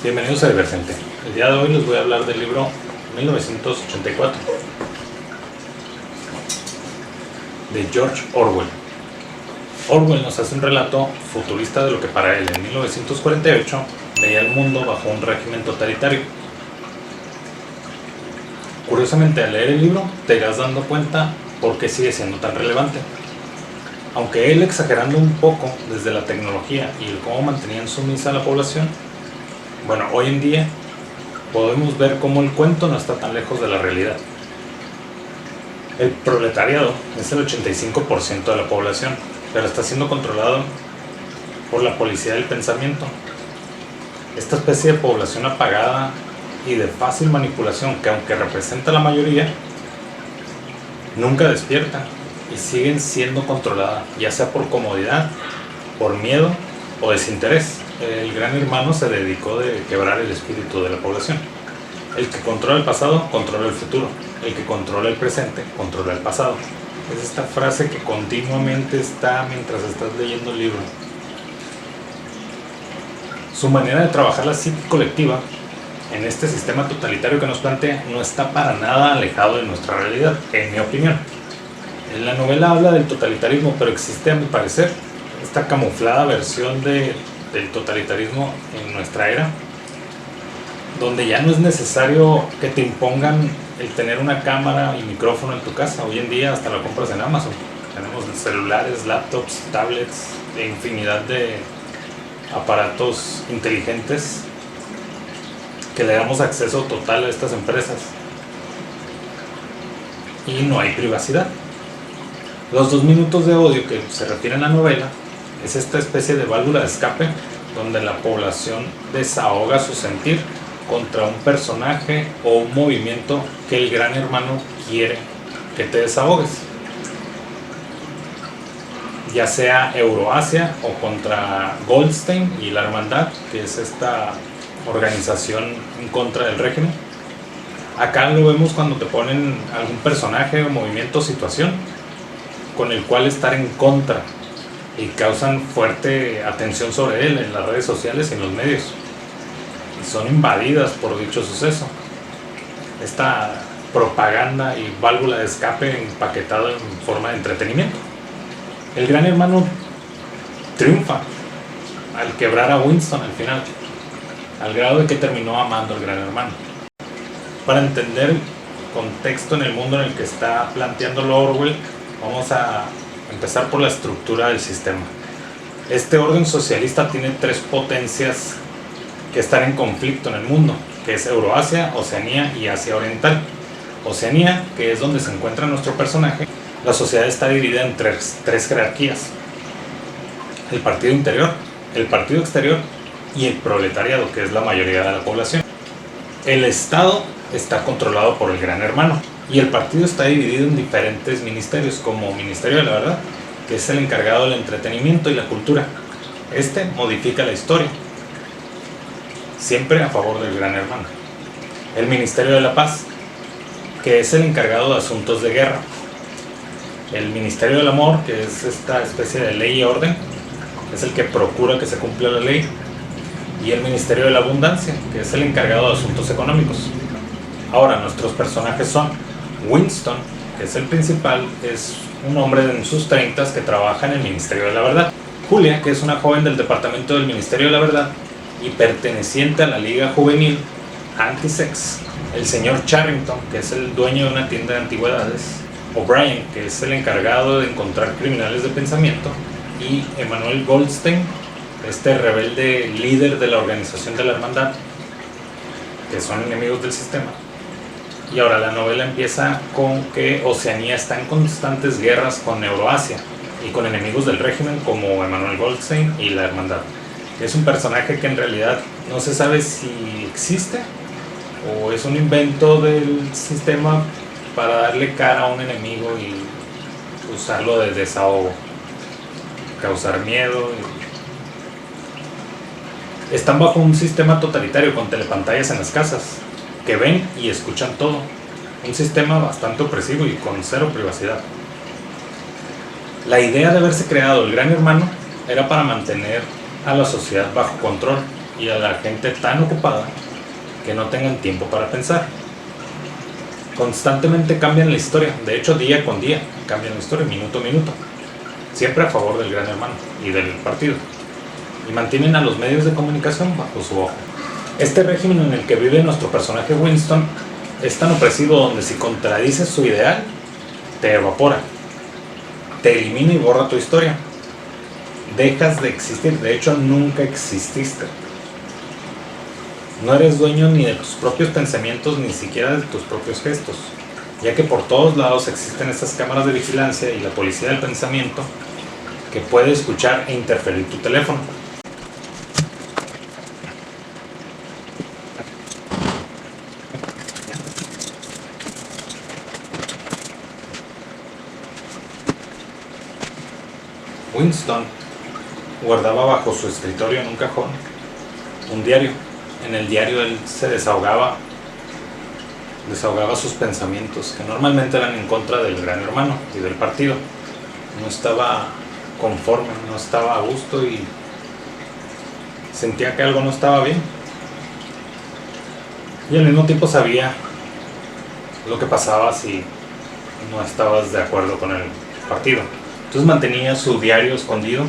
Bienvenidos a Divergente. El día de hoy les voy a hablar del libro 1984 de George Orwell. Orwell nos hace un relato futurista de lo que para él en 1948 veía el mundo bajo un régimen totalitario. Curiosamente, al leer el libro te irás dando cuenta por qué sigue siendo tan relevante. Aunque él exagerando un poco desde la tecnología y el cómo mantenían sumisa a la población, bueno, hoy en día podemos ver cómo el cuento no está tan lejos de la realidad. El proletariado es el 85% de la población, pero está siendo controlado por la policía del pensamiento. Esta especie de población apagada y de fácil manipulación, que aunque representa la mayoría, nunca despierta y siguen siendo controlada, ya sea por comodidad, por miedo o desinterés. El gran hermano se dedicó de quebrar el espíritu de la población. El que controla el pasado, controla el futuro. El que controla el presente, controla el pasado. Es esta frase que continuamente está mientras estás leyendo el libro. Su manera de trabajar la psique colectiva en este sistema totalitario que nos plantea no está para nada alejado de nuestra realidad, en mi opinión. En la novela habla del totalitarismo, pero existe, a mi parecer, esta camuflada versión del totalitarismo en nuestra era, donde ya no es necesario que te impongan el tener una cámara y micrófono en tu casa. Hoy en día hasta lo compras en Amazon. Tenemos celulares, laptops, tablets, e infinidad de aparatos inteligentes que le damos acceso total a estas empresas. Y no hay privacidad. Los 2 minutos de odio que se refiere en la novela es esta especie de válvula de escape donde la población desahoga su sentir contra un personaje o un movimiento que el gran hermano quiere que te desahogues, ya sea Euroasia o contra Goldstein y la Hermandad, que es esta organización en contra del régimen. Acá lo vemos cuando te ponen algún personaje o movimiento o situación con el cual estar en contra y causan fuerte atención sobre él en las redes sociales y en los medios, y son invadidas por dicho suceso. Esta propaganda y válvula de escape empaquetada en forma de entretenimiento. El gran hermano triunfa al quebrar a Winston al final, al grado de que terminó amando al gran hermano. Para entender el contexto en el mundo en el que está planteándolo Orwell, vamos a empezar por la estructura del sistema. Este orden socialista tiene 3 potencias que están en conflicto en el mundo, que es Euroasia, Oceanía y Asia Oriental. Oceanía, que es donde se encuentra nuestro personaje, la sociedad está dividida en tres jerarquías: el partido interior, el partido exterior y el proletariado, que es la mayoría de la población. El Estado está controlado por el gran hermano y el partido está dividido en diferentes ministerios, como Ministerio de la Verdad, que es el encargado del entretenimiento y la cultura. Este modifica la historia, siempre a favor del gran hermano. El Ministerio de la Paz, que es el encargado de asuntos de guerra. El Ministerio del Amor, que es esta especie de ley y orden, es el que procura que se cumpla la ley. Y el Ministerio de la Abundancia, que es el encargado de asuntos económicos. Ahora, nuestros personajes son Winston, que es el principal, es un hombre en sus 30s que trabaja en el Ministerio de la Verdad. Julia, que es una joven del departamento del Ministerio de la Verdad y perteneciente a la Liga Juvenil Anti-Sex. El señor Charrington, que es el dueño de una tienda de antigüedades. O'Brien, que es el encargado de encontrar criminales de pensamiento. Y Emmanuel Goldstein, este rebelde líder de la organización de la Hermandad, que son enemigos del sistema. Y ahora la novela empieza con que Oceanía está en constantes guerras con Euroasia y con enemigos del régimen como Emmanuel Goldstein y la Hermandad. Es un personaje que en realidad no se sabe si existe o es un invento del sistema para darle cara a un enemigo y usarlo de desahogo, causar miedo. Están bajo un sistema totalitario con telepantallas en las casas que ven y escuchan todo. Un sistema bastante opresivo y con 0 privacidad. La idea de haberse creado el gran hermano era para mantener a la sociedad bajo control y a la gente tan ocupada que no tengan tiempo para pensar. Constantemente cambian la historia, de hecho día con día cambian la historia, minuto a minuto, siempre a favor del Gran Hermano y del partido, y mantienen a los medios de comunicación bajo su ojo. Este régimen en el que vive nuestro personaje Winston es tan opresivo donde si contradices su ideal, te evapora, te elimina y borra tu historia. Dejas de existir, de hecho nunca exististe. No eres dueño ni de tus propios pensamientos, ni siquiera de tus propios gestos, ya que por todos lados existen estas cámaras de vigilancia y la policía del pensamiento que puede escuchar e interferir tu teléfono. Winston guardaba bajo su escritorio en un cajón un diario. En el diario él se desahogaba sus pensamientos, que normalmente eran en contra del Gran Hermano y del partido. No estaba conforme, no estaba a gusto y sentía que algo no estaba bien. Y al mismo tiempo sabía lo que pasaba si no estabas de acuerdo con el partido. Entonces mantenía su diario escondido.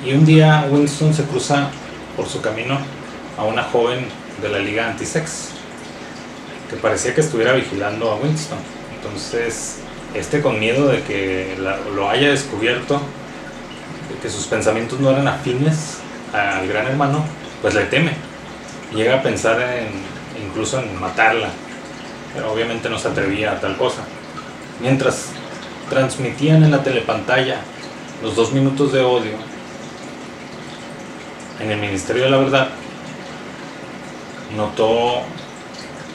Y un día Winston se cruza por su camino a una joven de la Liga Antisex que parecía que estuviera vigilando a Winston. Entonces, con miedo de que lo haya descubierto, de que sus pensamientos no eran afines al Gran Hermano, pues le teme. Llega a pensar incluso en matarla, pero obviamente no se atrevía a tal cosa. Mientras transmitían en la telepantalla los 2 minutos de odio en el Ministerio de la Verdad, notó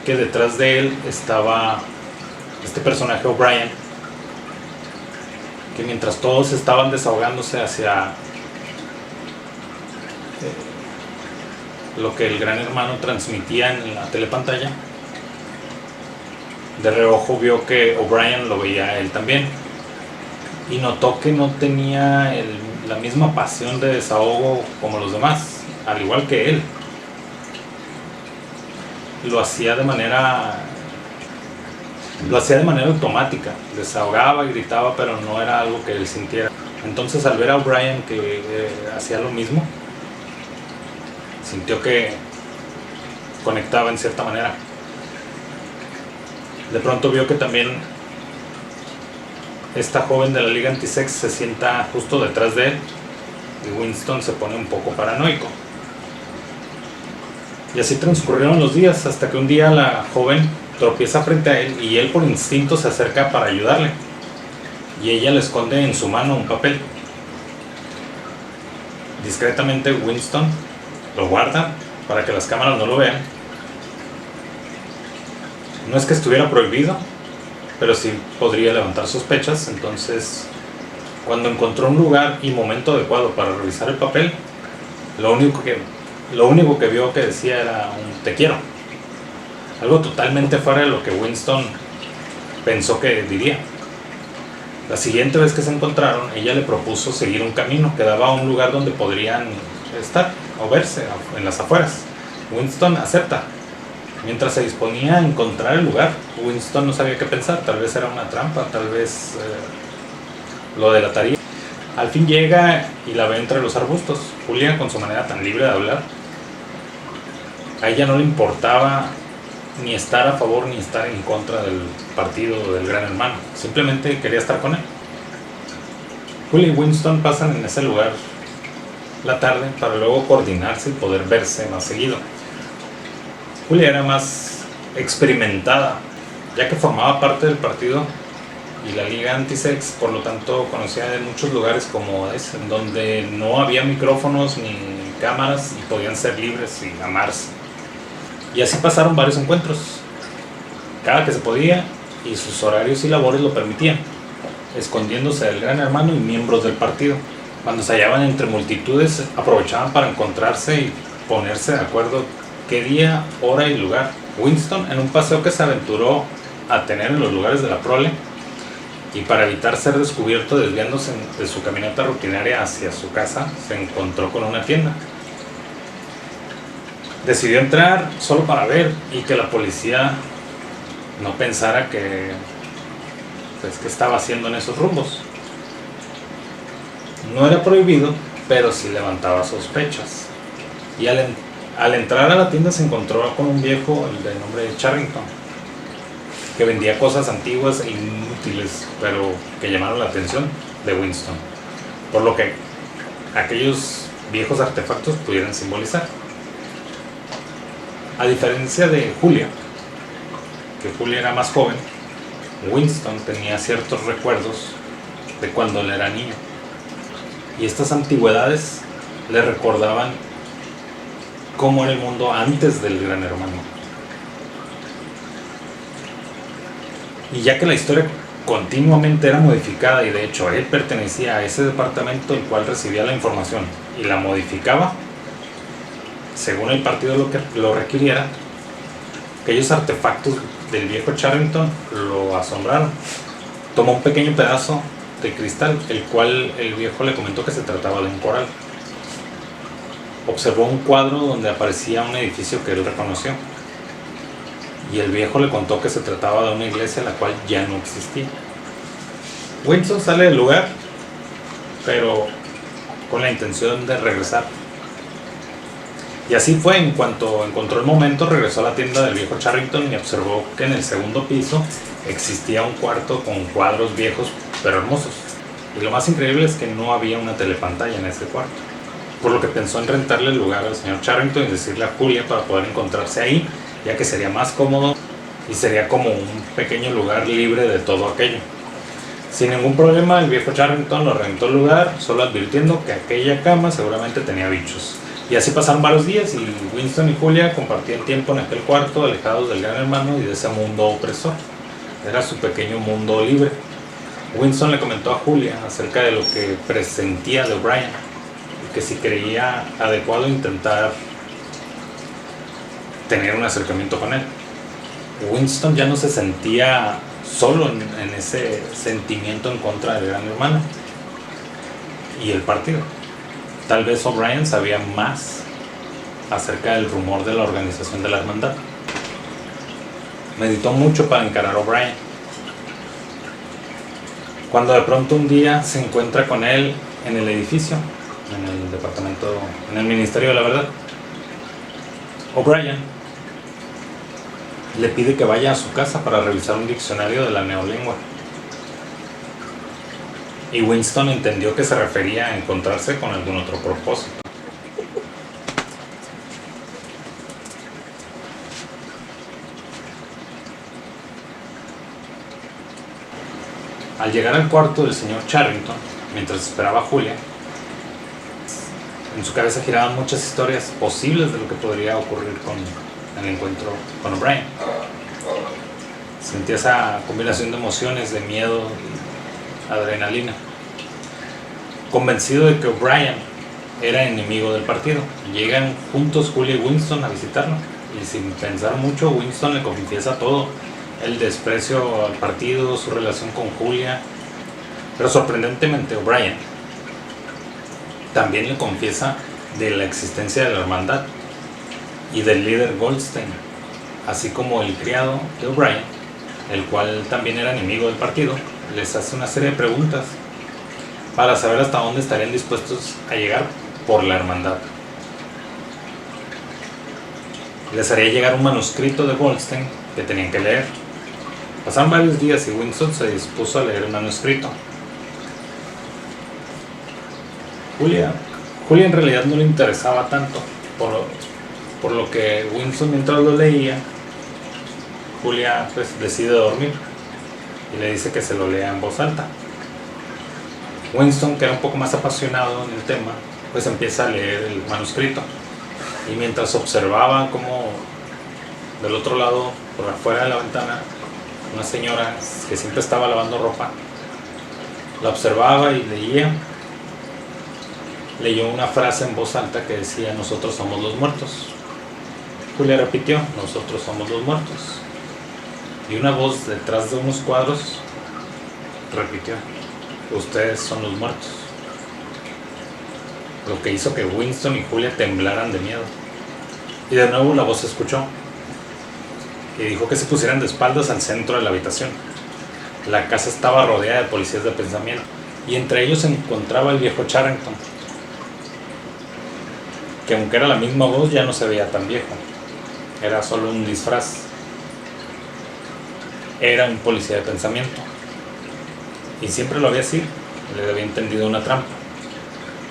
que detrás de él estaba este personaje O'Brien, que mientras todos estaban desahogándose hacia lo que el Gran Hermano transmitía en la telepantalla, de reojo vio que O'Brien lo veía a él también y notó que no tenía la misma pasión de desahogo como los demás, al igual que él. Lo hacía de manera automática, desahogaba y gritaba, pero no era algo que él sintiera. Entonces, al ver a O'Brien que hacía lo mismo, sintió que conectaba en cierta manera. De pronto vio que también esta joven de la Liga Antisex se sienta justo detrás de él y Winston se pone un poco paranoico. Y así transcurrieron los días hasta que un día la joven tropieza frente a él y él por instinto se acerca para ayudarle y ella le esconde en su mano un papel. Discretamente Winston lo guarda para que las cámaras no lo vean. No es que estuviera prohibido, pero sí podría levantar sospechas. Entonces, cuando encontró un lugar y momento adecuado para revisar el papel, lo único que vio que decía era un "te quiero", algo totalmente fuera de lo que Winston pensó que diría. La siguiente vez que se encontraron, ella le propuso seguir un camino que daba a un lugar donde podrían estar o verse en las afueras. Winston acepta. Mientras se disponía a encontrar el lugar, Winston no sabía qué pensar. Tal vez era una trampa, tal vez lo delataría. Al fin llega y la ve entre los arbustos. Julia, con su manera tan libre de hablar, a ella no le importaba ni estar a favor ni estar en contra del partido del Gran Hermano. Simplemente quería estar con él. Julia y Winston pasan en ese lugar la tarde para luego coordinarse y poder verse más seguido. Julia era más experimentada, ya que formaba parte del partido y la Liga Antisex, por lo tanto conocía de muchos lugares como ese, en donde no había micrófonos ni cámaras y podían ser libres y amarse. Y así pasaron varios encuentros, cada que se podía y sus horarios y labores lo permitían, escondiéndose del Gran Hermano y miembros del partido. Cuando se hallaban entre multitudes, aprovechaban para encontrarse y ponerse de acuerdo qué día, hora y lugar. Winston, en un paseo que se aventuró a tener en los lugares de la prole, y para evitar ser descubierto desviándose de su caminata rutinaria hacia su casa, se encontró con una tienda. Decidió entrar solo para ver y que la policía no pensara que qué estaba haciendo en esos rumbos. No era prohibido, pero sí levantaba sospechas. Y al entrar a la tienda se encontró con un viejo de nombre Charrington, que vendía cosas antiguas e inútiles, pero que llamaron la atención de Winston, por lo que aquellos viejos artefactos pudieran simbolizar. A diferencia de Julia, que Julia era más joven, Winston tenía ciertos recuerdos de cuando él era niño, y estas antigüedades le recordaban cómo era el mundo antes del Gran Hermano. Y ya que la historia continuamente era modificada y de hecho él pertenecía a ese departamento el cual recibía la información y la modificaba según el partido lo requiriera, aquellos artefactos del viejo Charrington lo asombraron. Tomó un pequeño pedazo de cristal, el cual el viejo le comentó que se trataba de un coral. Observó un cuadro donde aparecía un edificio que él reconoció, y el viejo le contó que se trataba de una iglesia la cual ya no existía. Winston sale del lugar, pero con la intención de regresar. Y así fue. En cuanto encontró el momento, regresó a la tienda del viejo Charrington y observó que en el segundo piso existía un cuarto con cuadros viejos pero hermosos. Y lo más increíble es que no había una telepantalla en ese cuarto, por lo que pensó en rentarle el lugar al señor Charrington y decirle a Julia para poder encontrarse ahí, ya que sería más cómodo y sería como un pequeño lugar libre de todo aquello. Sin ningún problema, el viejo Charrington lo rentó el lugar, solo advirtiendo que aquella cama seguramente tenía bichos. Y así pasaron varios días y Winston y Julia compartían tiempo en aquel cuarto, alejados del Gran Hermano y de ese mundo opresor. Era su pequeño mundo libre. Winston le comentó a Julia acerca de lo que presentía de O'Brien y que si creía adecuado intentar tener un acercamiento con él. Winston ya no se sentía solo en ese sentimiento en contra del Gran Hermano y el partido. Tal vez O'Brien sabía más acerca del rumor de la organización de la hermandad. Meditó mucho para encarar a O'Brien, cuando de pronto un día se encuentra con él en el edificio, en el departamento, en el Ministerio de la Verdad. O'Brien le pide que vaya a su casa para revisar un diccionario de la neolengua. Y Winston entendió que se refería a encontrarse con algún otro propósito. Al llegar al cuarto del señor Charrington, mientras esperaba a Julia, en su cabeza giraban muchas historias posibles de lo que podría ocurrir con el encuentro con O'Brien. Sentía esa combinación de emociones, de miedo y adrenalina. Convencido de que O'Brien era enemigo del partido, llegan juntos Julia y Winston a visitarlo, y sin pensar mucho Winston le confiesa todo: el desprecio al partido, su relación con Julia. Pero sorprendentemente O'Brien también le confiesa de la existencia de la hermandad y del líder Goldstein, así como el criado de O'Brien, el cual también era enemigo del partido. Les hace una serie de preguntas para saber hasta dónde estarían dispuestos a llegar por la hermandad. Les haría llegar un manuscrito de Goldstein que tenían que leer. Pasaron varios días y Winston se dispuso a leer el manuscrito. Julia en realidad no le interesaba tanto, por lo que Winston, mientras lo leía, Julia decide dormir y le dice que se lo lea en voz alta. Winston, que era un poco más apasionado en el tema, empieza a leer el manuscrito, y mientras observaba cómo del otro lado, por afuera de la ventana, una señora que siempre estaba lavando ropa la observaba y leyó una frase en voz alta que decía: nosotros somos los muertos. Julia repitió: nosotros somos los muertos. Y una voz detrás de unos cuadros repitió: ustedes son los muertos. Lo que hizo que Winston y Julia temblaran de miedo. Y de nuevo la voz se escuchó y dijo que se pusieran de espaldas al centro de la habitación. La casa estaba rodeada de policías de pensamiento y entre ellos se encontraba el viejo Charrington, que aunque era la misma voz ya no se veía tan viejo, era solo un disfraz. Era un policía de pensamiento y siempre lo había sido. Le había entendido una trampa.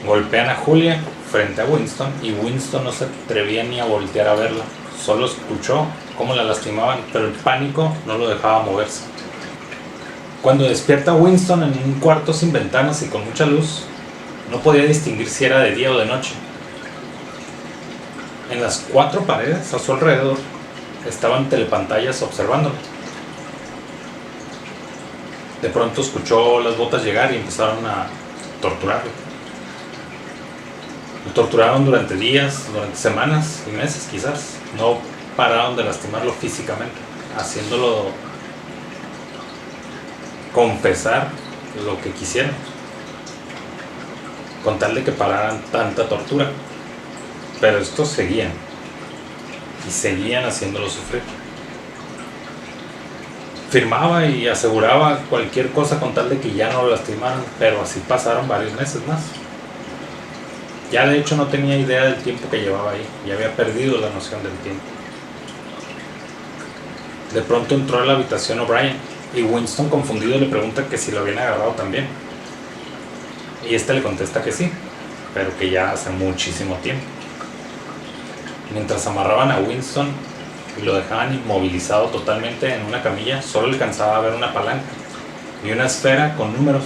Golpean a Julia frente a Winston y Winston no se atrevía ni a voltear a verla. Solo escuchó cómo la lastimaban, pero el pánico no lo dejaba moverse. Cuando despierta Winston en un cuarto sin ventanas y con mucha luz, no podía distinguir si era de día o de noche. En las 4 paredes a su alrededor estaban telepantallas observándolo. De pronto escuchó las botas llegar y empezaron a torturarlo. Lo torturaron durante días, durante semanas y meses quizás. No pararon de lastimarlo físicamente, haciéndolo confesar lo que quisieran, con tal de que pararan tanta tortura. Pero estos seguían y seguían haciéndolo sufrir. Firmaba y aseguraba cualquier cosa con tal de que ya no lo lastimaran, pero así pasaron varios meses más. Ya de hecho no tenía idea del tiempo que llevaba ahí, ya había perdido la noción del tiempo. De pronto entró a la habitación O'Brien y Winston, confundido, le pregunta que si lo habían agarrado también. Y este le contesta que sí, pero que ya hace muchísimo tiempo. Mientras amarraban a Winston y lo dejaban inmovilizado totalmente en una camilla, solo alcanzaba a ver una palanca y una esfera con números.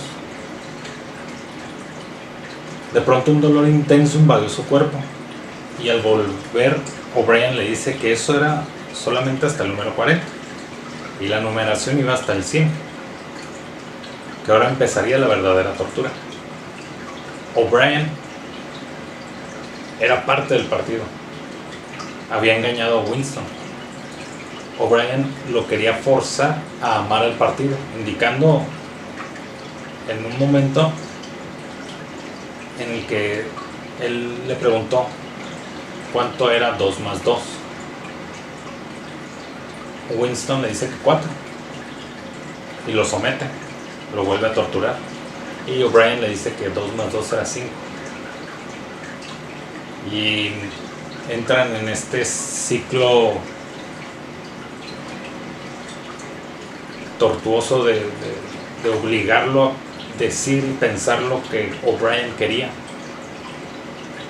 De pronto un dolor intenso invadió su cuerpo y al volver O'Brien le dice que eso era solamente hasta el número 40 y la numeración iba hasta el 100, que ahora empezaría la verdadera tortura. O'Brien era parte del partido, había engañado a Winston. O'Brien lo quería forzar a amar al partido, indicando en un momento en el que él le preguntó cuánto era 2 más 2. Winston le dice que 4 y lo somete, lo vuelve a torturar y O'Brien le dice que 2 más 2 era 5 y entran en este ciclo tortuoso de obligarlo a decir y pensar lo que O'Brien quería,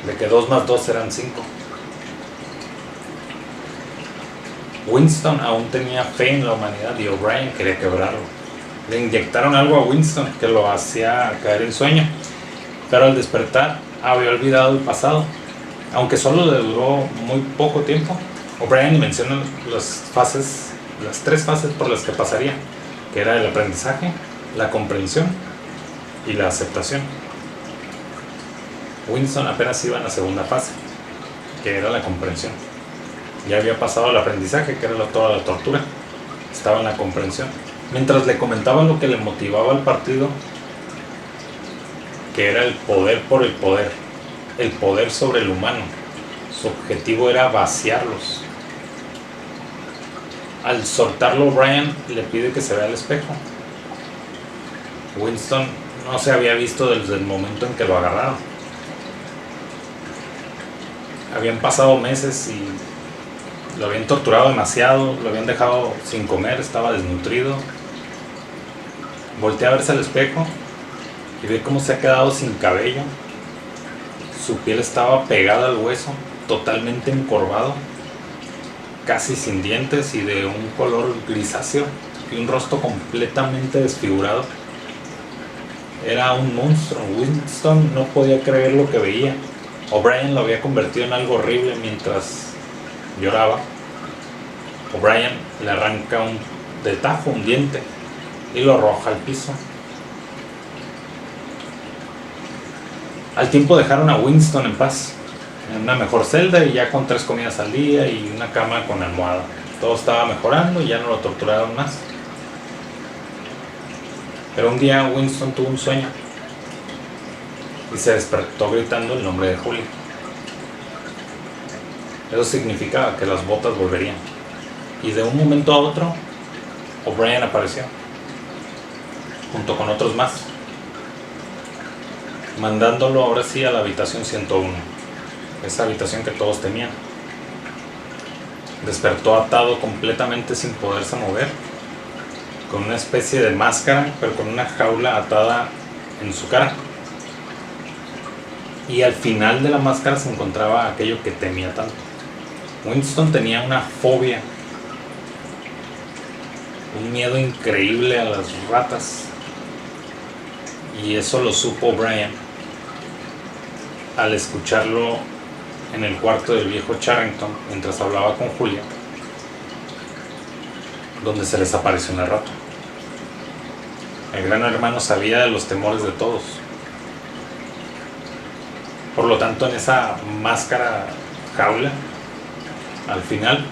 de que 2 más 2 eran 5. Winston aún tenía fe en la humanidad y O'Brien quería quebrarlo. Le inyectaron algo a Winston que lo hacía caer en sueño, pero al despertar había olvidado el pasado. Aunque solo le duró muy poco tiempo, O'Brien menciona las 3 fases por las que pasaría, que era el aprendizaje, la comprensión y la aceptación. Winston apenas iba en la segunda fase, que era la comprensión. Ya había pasado el aprendizaje, que era toda la tortura. Estaba en la comprensión. Mientras le comentaba lo que le motivaba al partido, que era el poder por el poder sobre el humano. Su objetivo era vaciarlos. Al soltarlo, O'Brien le pide que se vea al espejo. Winston no se había visto desde el momento en que lo agarraron. Habían pasado meses y lo habían torturado demasiado, lo habían dejado sin comer, estaba desnutrido. Voltea a verse al espejo y ve cómo se ha quedado sin cabello. Su piel estaba pegada al hueso, totalmente encorvado, casi sin dientes y de un color grisáceo y un rostro completamente desfigurado. Era un monstruo. Winston no podía creer lo que veía. O'Brien lo había convertido en algo horrible mientras lloraba. O'Brien le arranca de tajo un diente y lo arroja al piso. Al tiempo dejaron a Winston en paz, en una mejor celda y ya con 3 comidas al día y una cama con almohada. Todo estaba mejorando y ya no lo torturaron más. Pero un día Winston tuvo un sueño y se despertó gritando el nombre de Julia. Eso significaba que las botas volverían. Y de un momento a otro, O'Brien apareció, junto con otros más, mandándolo ahora sí a la habitación 101, esa habitación que todos temían. Despertó atado completamente sin poderse mover, con una especie de máscara, pero con una jaula atada en su cara. Y al final de la máscara se encontraba aquello que temía tanto. Winston tenía una fobia, un miedo increíble a las ratas, y eso lo supo O'Brien al escucharlo en el cuarto del viejo Charrington mientras hablaba con Julia, donde se les apareció una rata. El gran hermano sabía de los temores de todos. Por lo tanto, en esa máscara jaula, al final,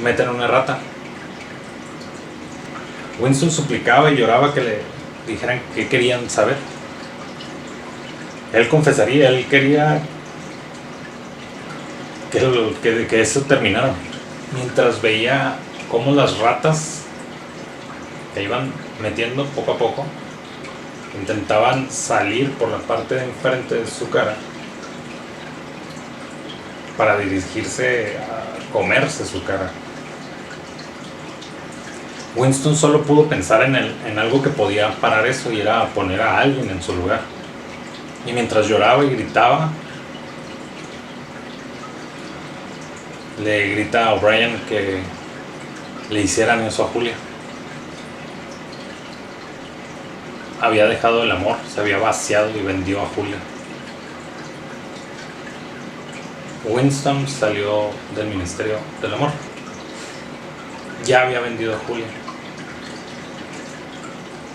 meten una rata. Winston suplicaba y lloraba que le dijeran qué querían saber. Él confesaría, él quería que eso terminara. Mientras veía cómo las ratas que iban metiendo poco a poco intentaban salir por la parte de enfrente de su cara para dirigirse a comerse su cara. Winston solo pudo pensar en algo que podía parar eso, y era poner a alguien en su lugar. Y mientras lloraba y gritaba, le grita a O'Brien que le hicieran eso a Julia. Había dejado el amor, se había vaciado y vendió a Julia. Winston salió del Ministerio del Amor. Ya había vendido a Julia.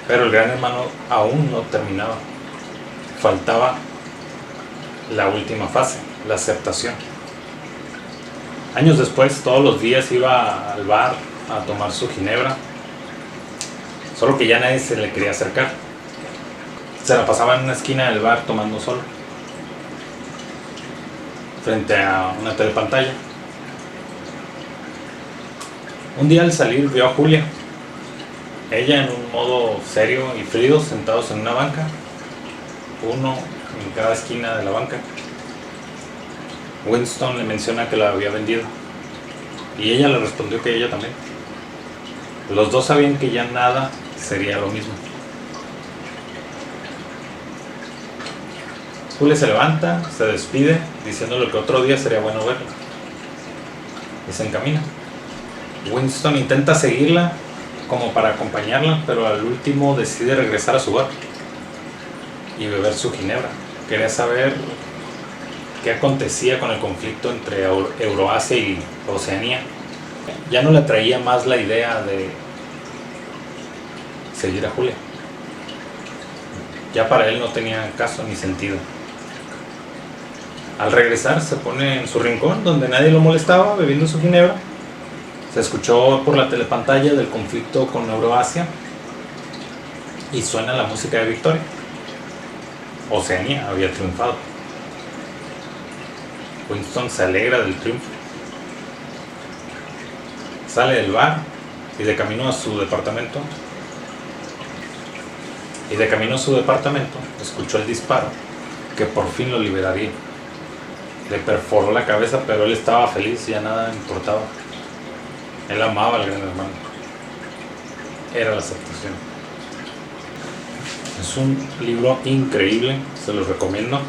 Pero el gran hermano aún no terminaba. Faltaba la última fase, la aceptación. Años después, todos los días iba al bar a tomar su ginebra, solo que ya nadie se le quería acercar. Se la pasaba en una esquina del bar tomando solo, frente a una telepantalla. Un día al salir vio a Julia, ella en un modo serio y frío, sentados en una banca, uno en cada esquina de la banca. Winston le menciona que la había vendido, y ella le respondió que ella también. Los dos sabían que ya nada sería lo mismo. Julia se levanta, se despide, diciéndole que otro día sería bueno verla, y se encamina. Winston intenta seguirla como para acompañarla, pero al último decide regresar a su bar y beber su ginebra. Quería saber qué acontecía con el conflicto entre Euroasia y Oceanía. Ya no le atraía más la idea de seguir a Julia. Ya para él no tenía caso ni sentido. Al regresar se pone en su rincón donde nadie lo molestaba, bebiendo su ginebra. Se escuchó por la telepantalla del conflicto con Euroasia y suena la música de victoria. Oceanía había triunfado. Winston se alegra del triunfo. Sale del bar y de camino a su departamento. Escuchó el disparo que por fin lo liberaría. Le perforó la cabeza, pero él estaba feliz, ya nada importaba. Él amaba al gran hermano. Era la aceptación. Es un libro increíble, se los recomiendo.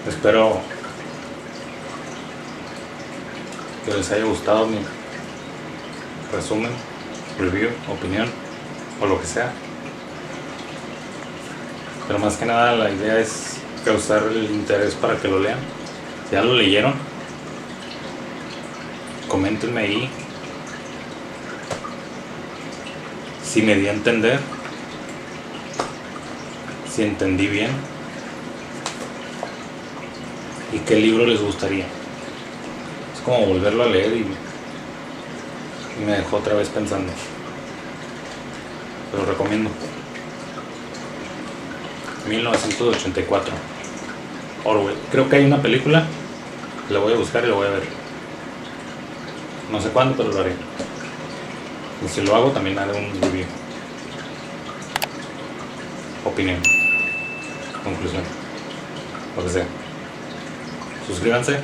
Espero que les haya gustado mi resumen, review, opinión o lo que sea. Pero más que nada la idea es causar el interés para que lo lean. Si ya lo leyeron, coméntenme ahí si me di a entender, si entendí bien y qué libro les gustaría. Es como volverlo a leer y y me dejó otra vez pensando. Te lo recomiendo. 1984. Orwell. Creo que hay una película. La voy a buscar y la voy a ver. No sé cuándo, pero lo haré. Y si lo hago, también haré un review. Opinión. Conclusión. Lo que sea. Suscríbanse.